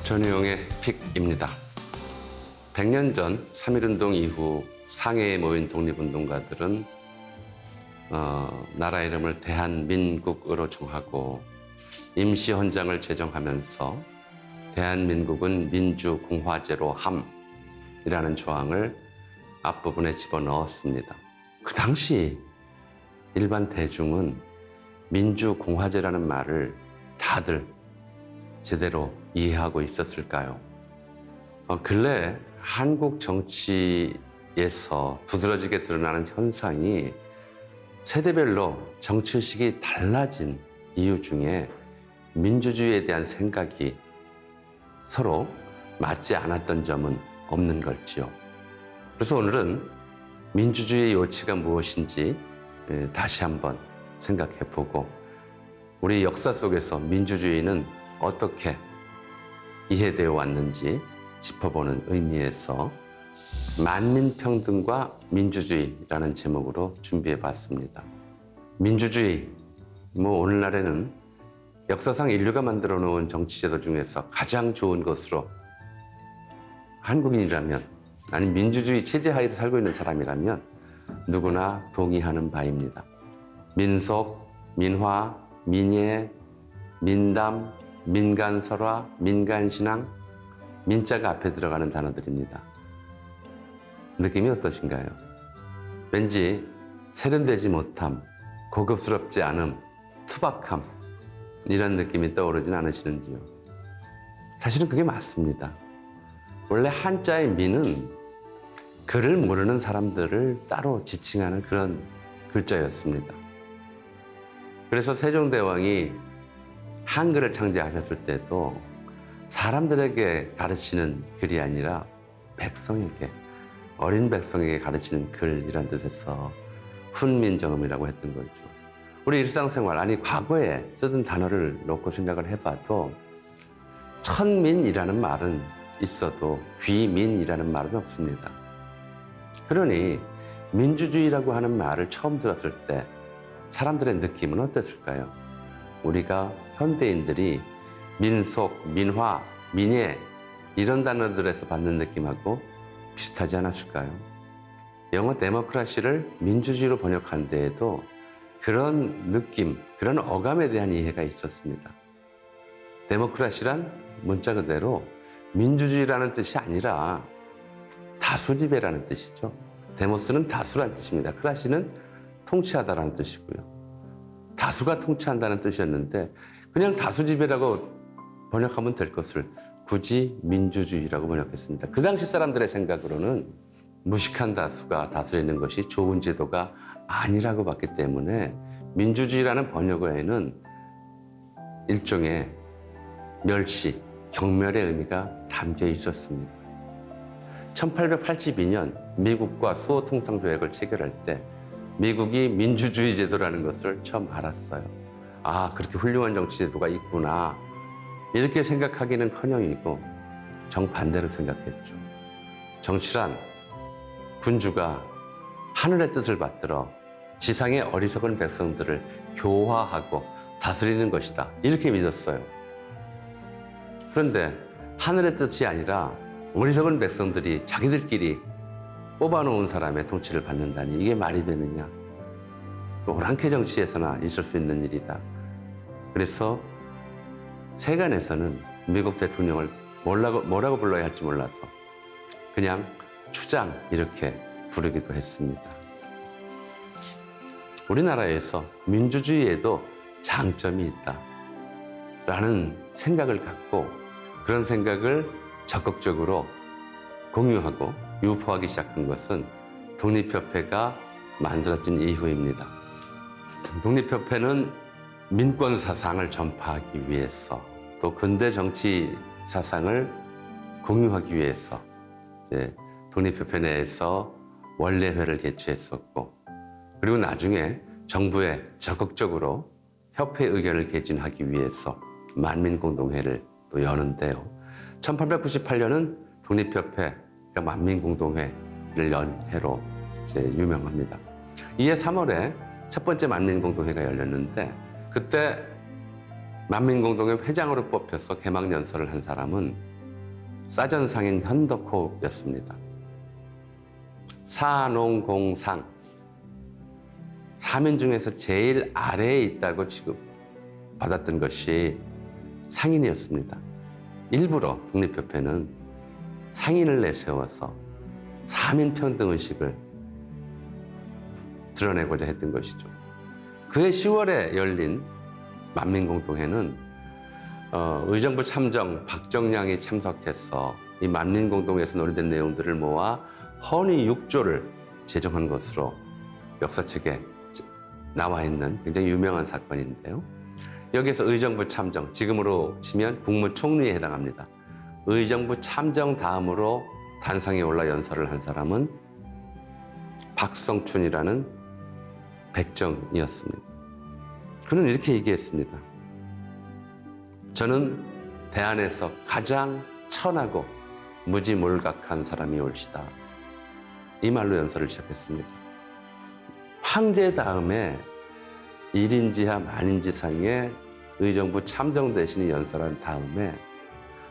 전우용의 픽입니다. 100년 전 3.1운동 이후 상해에 모인 독립운동가들은 나라 이름을 대한민국으로 정하고 임시헌장을 제정하면서 대한민국은 민주공화제로 함이라는 조항을 앞부분에 집어넣었습니다. 그 당시 일반 대중은 민주공화제라는 말을 다들 제대로 이해하고 있었을까요? 근래 한국 정치에서 두드러지게 드러나는 현상이 세대별로 정치의식이 달라진 이유 중에 민주주의에 대한 생각이 서로 맞지 않았던 점은 없는 걸지요. 그래서 오늘은 민주주의의 요치가 무엇인지 다시 한번 생각해보고 우리 역사 속에서 민주주의는 어떻게 이해되어 왔는지 짚어보는 의미에서 만민평등과 민주주의라는 제목으로 준비해봤습니다. 민주주의, 오늘날에는 역사상 인류가 만들어 놓은 정치제도 중에서 가장 좋은 것으로 한국인이라면, 아니 민주주의 체제 하에서 살고 있는 사람이라면 누구나 동의하는 바입니다. 민속, 민화, 민예, 민담, 민간설화, 민간신앙, 민자가 앞에 들어가는 단어들입니다. 느낌이 어떠신가요? 왠지 세련되지 못함, 고급스럽지 않음, 투박함 이런 느낌이 떠오르진 않으시는지요? 사실은 그게 맞습니다. 원래 한자의 민은 글을 모르는 사람들을 따로 지칭하는 그런 글자였습니다. 그래서 세종대왕이 한글을 창제하셨을 때도 사람들에게 가르치는 글이 아니라 백성에게, 어린 백성에게 가르치는 글이란 뜻에서 훈민정음이라고 했던 거죠. 우리 일상생활, 아니 과거에 쓰던 단어를 놓고 생각을 해봐도 천민이라는 말은 있어도 귀민이라는 말은 없습니다. 그러니 민주주의라고 하는 말을 처음 들었을 때 사람들의 느낌은 어땠을까요? 우리가 현대인들이 민속, 민화, 민예 이런 단어들에서 받는 느낌하고 비슷하지 않았을까요? 영어 데모크라시를 민주주의로 번역한 데에도 그런 느낌, 그런 어감에 대한 이해가 있었습니다. 데모크라시란 문자 그대로 민주주의라는 뜻이 아니라 다수지배라는 뜻이죠. 데모스는 다수란 뜻입니다. 크라시는 통치하다라는 뜻이고요. 다수가 통치한다는 뜻이었는데 그냥 다수지배라고 번역하면 될 것을 굳이 민주주의라고 번역했습니다. 그 당시 사람들의 생각으로는 무식한 다수가 다스리는 것이 좋은 제도가 아니라고 봤기 때문에 민주주의라는 번역어에는 일종의 멸시, 경멸의 의미가 담겨 있었습니다. 1882년 미국과 수호 통상 조약을 체결할 때 미국이 민주주의 제도라는 것을 처음 알았어요. 아, 그렇게 훌륭한 정치 제도가 있구나. 이렇게 생각하기는커녕이고 정반대로 생각했죠. 정치란 군주가 하늘의 뜻을 받들어 지상의 어리석은 백성들을 교화하고 다스리는 것이다. 이렇게 믿었어요. 그런데 하늘의 뜻이 아니라 어리석은 백성들이 자기들끼리 뽑아놓은 사람의 통치를 받는다니 이게 말이 되느냐. 오랑캐 정치에서나 있을 수 있는 일이다. 그래서 세간에서는 미국 대통령을 뭐라고 불러야 할지 몰라서 그냥 추장 이렇게 부르기도 했습니다. 우리나라에서 민주주의에도 장점이 있다 라는 생각을 갖고 그런 생각을 적극적으로 공유하고 유포하기 시작한 것은 독립협회가 만들어진 이후입니다. 독립협회는 민권 사상을 전파하기 위해서 또 근대 정치 사상을 공유하기 위해서 독립협회 내에서 원래회를 개최했었고 그리고 나중에 정부에 적극적으로 협회 의견을 개진하기 위해서 만민공동회를 또 여는데요. 1898년은 독립협회, 그러니까 만민공동회를 연 해로 유명합니다. 이해 3월에 첫 번째 만민공동회가 열렸는데 그때 만민공동회 회장으로 뽑혀서 개막연설을 한 사람은 사전상행 현덕호였습니다. 사농공상, 사민 중에서 제일 아래에 있다고 취급받았던 것이 상인이었습니다. 일부러 독립협회는 상인을 내세워서 사민평등의식을 드러내고자 했던 것이죠. 그해 10월에 열린 만민공동회는 의정부 참정 박정량이 참석해서 이 만민공동회에서 논의된 내용들을 모아 헌의 6조를 제정한 것으로 역사책에 나와 있는 굉장히 유명한 사건인데요. 여기에서 의정부 참정, 지금으로 치면 국무총리에 해당합니다. 의정부 참정 다음으로 단상에 올라 연설을 한 사람은 박성춘이라는 백정이었습니다. 그는 이렇게 얘기했습니다. 저는 대한에서 가장 천하고 무지몰각한 사람이 올시다. 이 말로 연설을 시작했습니다. 황제 다음에 1인지하 만인지상에 의정부 참정 대신이 연설한 다음에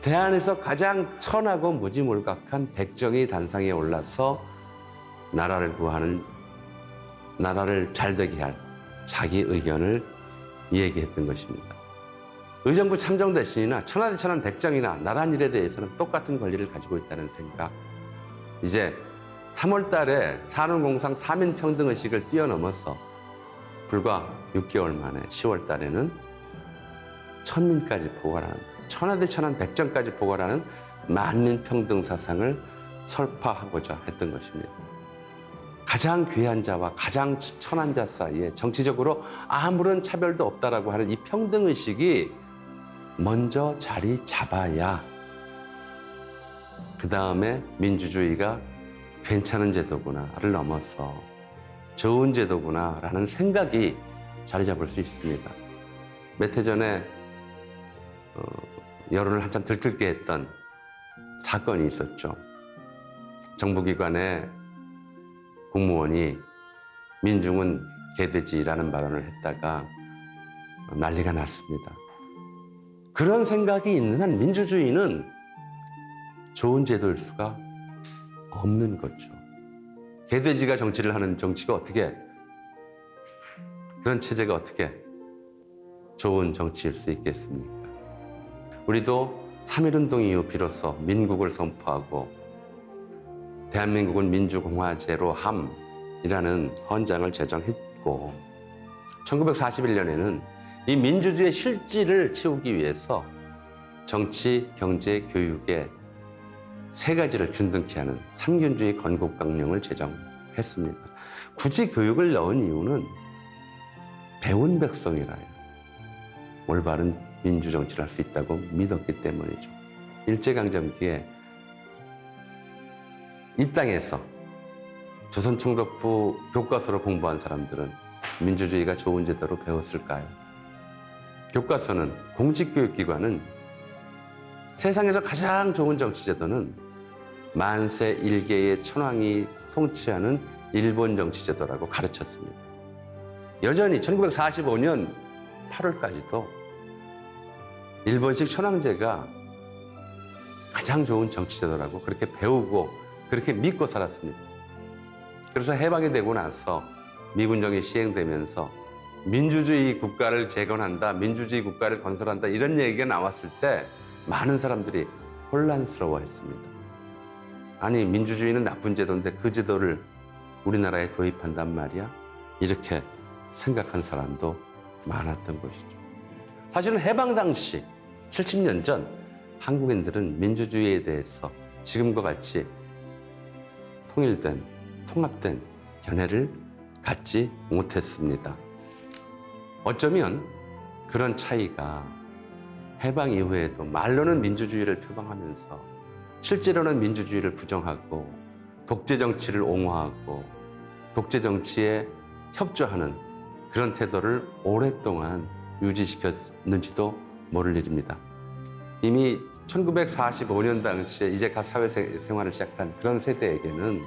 대한에서 가장 천하고 무지몰각한 백정이 단상에 올라서 나라를 구하는, 나라를 잘되게 할 자기 의견을 얘기했던 것입니다. 의정부 참정 대신이나 천하대천한 백정이나 나란 일에 대해서는 똑같은 권리를 가지고 있다는 생각. 이제 3월 달에 사농공상 사민평등의식을 뛰어넘어서 불과 6개월 만에 10월 달에는 천민까지 포괄하는, 천하대천한 백정까지 포괄하는 만민평등 사상을 설파하고자 했던 것입니다. 가장 귀한 자와 가장 천한 자 사이에 정치적으로 아무런 차별도 없다라고 하는 이 평등의식이 먼저 자리 잡아야 그 다음에 민주주의가 괜찮은 제도구나를 넘어서 좋은 제도구나라는 생각이 자리 잡을 수 있습니다. 몇 해 전에 여론을 한참 들끓게 했던 사건이 있었죠. 정부기관의 공무원이 민중은 개돼지라는 발언을 했다가 난리가 났습니다. 그런 생각이 있는 한 민주주의는 좋은 제도일 수가 없는 거죠. 개돼지가 정치를 하는 정치가 어떻게, 그런 체제가 어떻게 좋은 정치일 수 있겠습니까? 우리도 3.1운동 이후 비로소 민국을 선포하고 대한민국은 민주공화제로 함이라는 헌장을 제정했고 1941년에는 이 민주주의의 실질을 채우기 위해서 정치, 경제, 교육에 세 가지를 균등케 하는 삼균주의 건국강령을 제정했습니다. 굳이 교육을 넣은 이유는 배운 백성이라요. 올바른 민주정치를 할 수 있다고 믿었기 때문이죠. 일제강점기에 이 땅에서 조선총독부 교과서로 공부한 사람들은 민주주의가 좋은 제도로 배웠을까요? 교과서는, 공직교육기관은 세상에서 가장 좋은 정치제도는 만세 일개의 천황이 통치하는 일본 정치제도라고 가르쳤습니다. 여전히 1945년 8월까지도 일본식 천황제가 가장 좋은 정치제도라고 그렇게 배우고 그렇게 믿고 살았습니다. 그래서 해방이 되고 나서 미군정이 시행되면서 민주주의 국가를 재건한다, 민주주의 국가를 건설한다 이런 얘기가 나왔을 때 많은 사람들이 혼란스러워했습니다. 아니, 민주주의는 나쁜 제도인데 그 제도를 우리나라에 도입한단 말이야? 이렇게 생각한 사람도 많았던 것이죠. 사실은 해방 당시 70년 전 한국인들은 민주주의에 대해서 지금과 같이 통일된, 통합된 견해를 갖지 못했습니다. 어쩌면 그런 차이가 해방 이후에도 말로는 민주주의를 표방하면서 실제로는 민주주의를 부정하고 독재 정치를 옹호하고 독재 정치에 협조하는 그런 태도를 오랫동안 유지시켰는지도 모를 일입니다. 이미 1945년 당시에 이제 갓 사회생활을 시작한 그런 세대에게는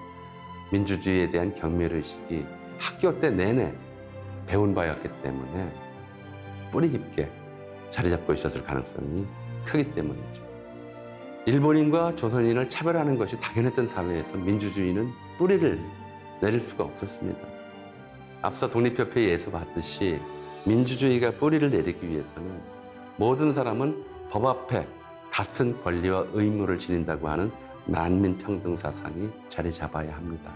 민주주의에 대한 경멸의식이 학교 때 내내 배운 바였기 때문에 뿌리 깊게 자리 잡고 있었을 가능성이 크기 때문이죠. 일본인과 조선인을 차별하는 것이 당연했던 사회에서 민주주의는 뿌리를 내릴 수가 없었습니다. 앞서 독립협회에서 봤듯이 민주주의가 뿌리를 내리기 위해서는 모든 사람은 법 앞에 같은 권리와 의무를 지닌다고 하는 만민평등 사상이 자리 잡아야 합니다.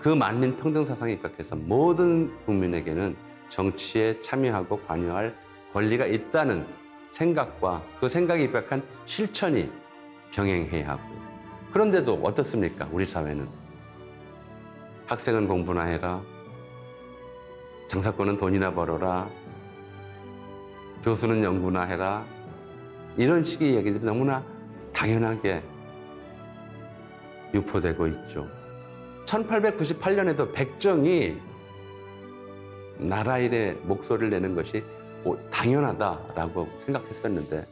그 만민평등 사상에 입각해서 모든 국민에게는 정치에 참여하고 관여할 권리가 있다는 생각과 그 생각에 입각한 실천이 병행해야 하고, 그런데도 어떻습니까? 우리 사회는 학생은 공부나 해라, 장사꾼은 돈이나 벌어라, 교수는 연구나 해라, 이런 식의 이야기들이 너무나 당연하게 유포되고 있죠. 1898년에도 백정이 나라 일에 목소리를 내는 것이 당연하다라고 생각했었는데,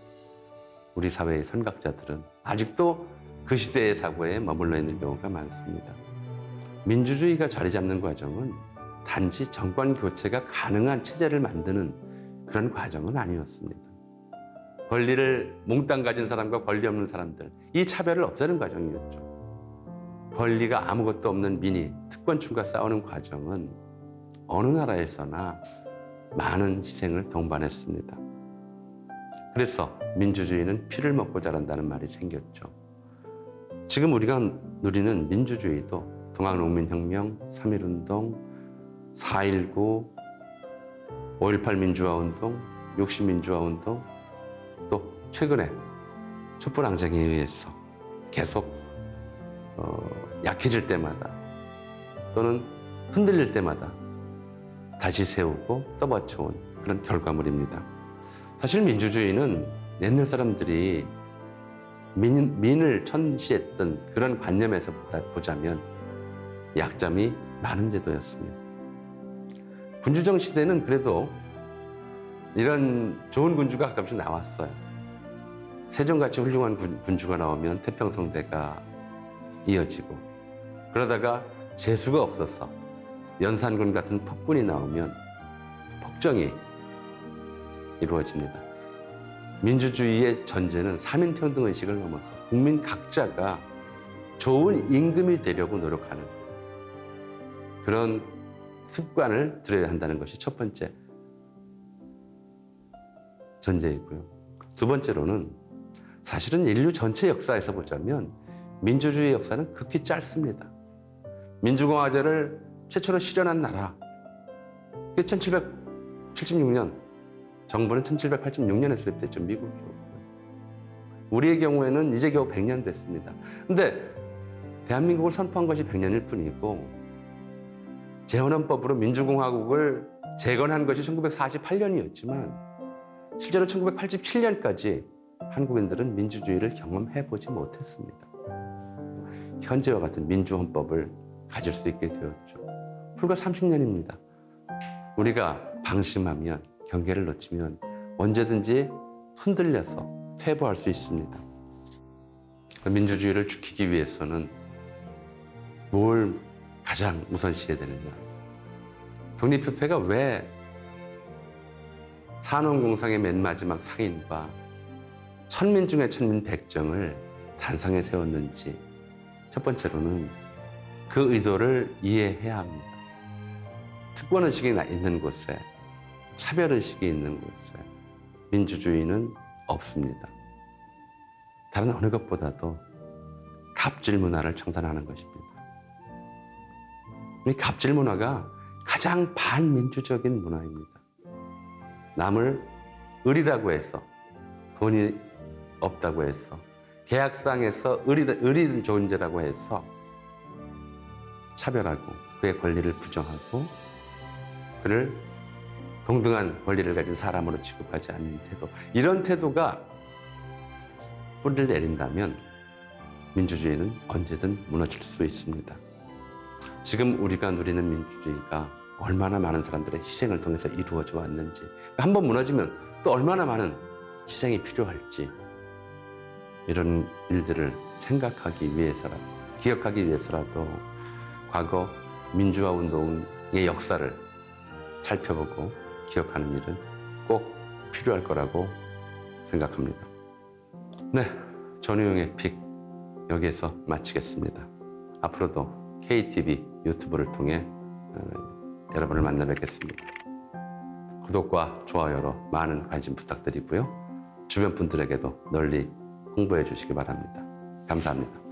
우리 사회의 선각자들은 아직도 그 시대의 사고에 머물러 있는 경우가 많습니다. 민주주의가 자리 잡는 과정은 단지 정권 교체가 가능한 체제를 만드는 그런 과정은 아니었습니다. 권리를 몽땅 가진 사람과 권리 없는 사람들, 이 차별을 없애는 과정이었죠. 권리가 아무것도 없는 민의, 특권층과 싸우는 과정은 어느 나라에서나 많은 희생을 동반했습니다. 그래서 민주주의는 피를 먹고 자란다는 말이 생겼죠. 지금 우리가 누리는 민주주의도 동학농민혁명, 3.1운동, 4.19, 5.18 민주화운동, 60 민주화운동, 또 최근에 촛불항쟁에 의해서 계속 약해질 때마다 또는 흔들릴 때마다 다시 세우고 떠받쳐온 그런 결과물입니다. 사실 민주주의는 옛날 사람들이 민을 천시했던 그런 관념에서 보자면 약점이 많은 제도였습니다. 군주정 시대는 그래도 이런 좋은 군주가 가끔씩 나왔어요. 세종같이 훌륭한 군주가 나오면 태평성대가 이어지고, 그러다가 재수가 없어서 연산군 같은 폭군이 나오면 폭정이 이루어집니다. 민주주의의 전제는 사민평등의식을 넘어서 국민 각자가 좋은 임금이 되려고 노력하는 그런 습관을 들여야 한다는 것이 첫 번째 전제이고요. 두 번째로는 사실은 인류 전체 역사에서 보자면 민주주의 역사는 극히 짧습니다. 민주공화제를 최초로 실현한 나라, 1776년, 정부는 1786년에 수립됐죠. 미국이요. 우리의 경우에는 이제 겨우 100년 됐습니다. 근데 대한민국을 선포한 것이 100년일 뿐이고, 재헌헌법으로 민주공화국을 재건한 것이 1948년이었지만 실제로 1987년까지 한국인들은 민주주의를 경험해보지 못했습니다. 현재와 같은 민주헌법을 가질 수 있게 되었죠. 불과 30년입니다. 우리가 방심하면, 경계를 놓치면 언제든지 흔들려서 퇴보할 수 있습니다. 민주주의를 지키기 위해서는 뭘 가장 우선시해야 되느냐. 독립협회가 왜 산원공상의 맨 마지막 상인과 천민 중의 천민 백정을 단상에 세웠는지, 첫 번째로는 그 의도를 이해해야 합니다. 특권의식이 있는 곳에, 차별의식이 있는 곳에 민주주의는 없습니다. 다른 어느 것보다도 갑질 문화를 청산하는 것입니다. 이 갑질 문화가 가장 반민주적인 문화입니다. 남을 을이라고 해서, 돈이 없다고 해서, 계약상에서 을이 존재라고 해서 차별하고 그의 권리를 부정하고 그를 동등한 권리를 가진 사람으로 취급하지 않는 태도, 이런 태도가 뿌리를 내린다면 민주주의는 언제든 무너질 수 있습니다. 지금 우리가 누리는 민주주의가 얼마나 많은 사람들의 희생을 통해서 이루어져 왔는지, 한번 무너지면 또 얼마나 많은 희생이 필요할지, 이런 일들을 생각하기 위해서라도, 기억하기 위해서라도 과거 민주화 운동의 역사를 살펴보고 기억하는 일은 꼭 필요할 거라고 생각합니다. 네, 전우용의 픽 여기에서 마치겠습니다. 앞으로도 KTV 유튜브를 통해 여러분을 만나 뵙겠습니다. 구독과 좋아요로 많은 관심 부탁드리고요. 주변 분들에게도 널리 홍보해 주시기 바랍니다. 감사합니다.